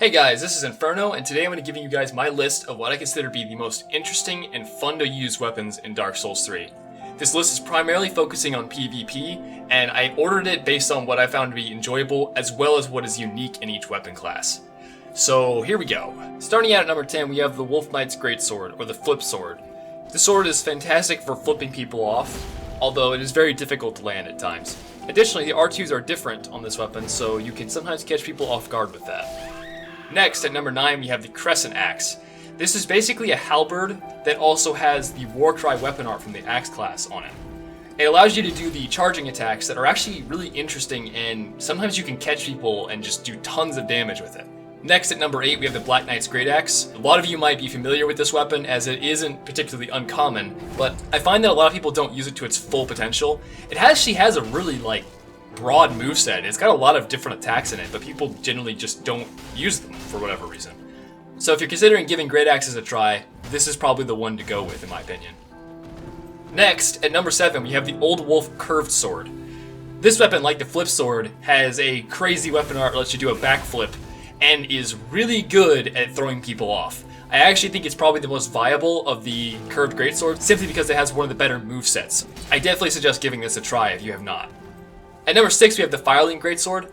Hey guys, this is Inferno, and today I'm going to give you guys my list of what I consider to be the most interesting and fun to use weapons in Dark Souls 3. This list is primarily focusing on PvP, and I ordered it based on what I found to be enjoyable, as well as what is unique in each weapon class. So here we go. Starting out at number 10, we have the Wolf Knight's Greatsword, or the Flip Sword. The sword is fantastic for flipping people off, although it is very difficult to land at times. Additionally, the R2s are different on this weapon, so you can sometimes catch people off guard with that. Next, at number 9, we have the Crescent X. This is basically a halberd that also has the Warcry weapon art from the Axe class on it. It allows you to do the charging attacks that are actually really interesting, and sometimes you can catch people and just do tons of damage with it. Next, at number 8, we have the Black Knight's Great Axe. A lot of you might be familiar with this weapon as it isn't particularly uncommon, but I find that a lot of people don't use it to its full potential. It actually has a really broad moveset. It's got a lot of different attacks in it, but people generally just don't use them for whatever reason. So if you're considering giving Great Axes a try, this is probably the one to go with in my opinion. Next, at number 7, we have the Old Wolf Curved Sword. This weapon, like the Flip Sword, has a crazy weapon art that lets you do a backflip and is really good at throwing people off. I actually think it's probably the most viable of the curved greatswords, simply because it has one of the better movesets. I definitely suggest giving this a try if you have not. At number 6, we have the Firelink Greatsword.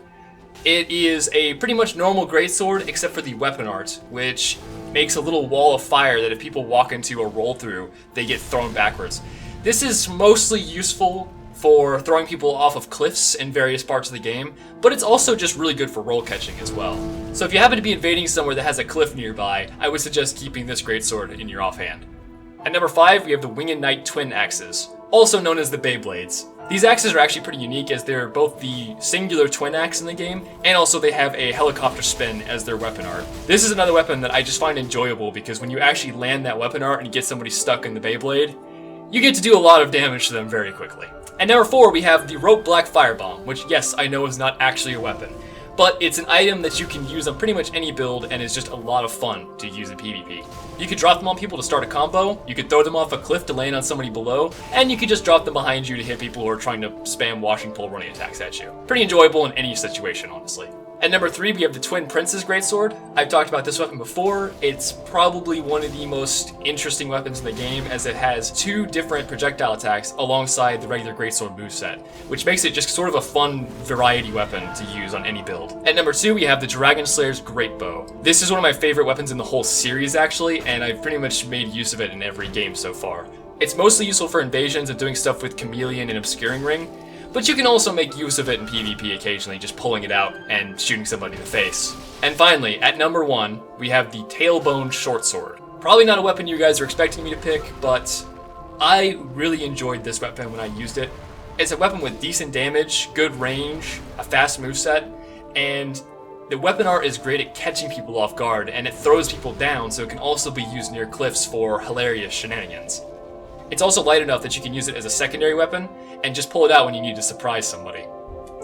It is a pretty much normal greatsword except for the weapon art, which makes a little wall of fire that if people walk into or roll through, they get thrown backwards. This is mostly useful for throwing people off of cliffs in various parts of the game, but it's also just really good for roll catching as well. So if you happen to be invading somewhere that has a cliff nearby, I would suggest keeping this greatsword in your offhand. At number 5, we have the Winged Knight Twin Axes, also known as the Beyblades. These axes are actually pretty unique as they're both the singular twin axe in the game, and also they have a helicopter spin as their weapon art. This is another weapon that I just find enjoyable because when you actually land that weapon art and you get somebody stuck in the Beyblade, you get to do a lot of damage to them very quickly. At number 4, we have the Rope Black Firebomb, which yes, I know is not actually a weapon, but it's an item that you can use on pretty much any build and is just a lot of fun to use in PvP. You could drop them on people to start a combo, you could throw them off a cliff to land on somebody below, and you could just drop them behind you to hit people who are trying to spam washing pole running attacks at you. Pretty enjoyable in any situation, honestly. At number 3, we have the Twin Prince's Greatsword. I've talked about this weapon before. It's probably one of the most interesting weapons in the game as it has 2 different projectile attacks alongside the regular Greatsword moveset, which makes it just sort of a fun variety weapon to use on any build. At number 2, we have the Dragon Slayer's Great Bow. This is one of my favorite weapons in the whole series actually, and I've pretty much made use of it in every game so far. It's mostly useful for invasions and doing stuff with Chameleon and Obscuring Ring, but you can also make use of it in PvP occasionally, just pulling it out and shooting somebody in the face. And finally, at number 1, we have the Tailbone Short Sword. Probably not a weapon you guys are expecting me to pick, but I really enjoyed this weapon when I used it. It's a weapon with decent damage, good range, a fast moveset, and the weapon art is great at catching people off guard, and it throws people down, so it can also be used near cliffs for hilarious shenanigans. It's also light enough that you can use it as a secondary weapon, and just pull it out when you need to surprise somebody.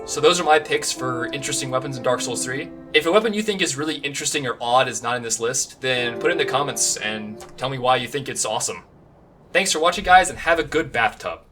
So those are my picks for interesting weapons in Dark Souls 3. If a weapon you think is really interesting or odd is not in this list, then put it in the comments and tell me why you think it's awesome. Thanks for watching guys, and have a good bathtub.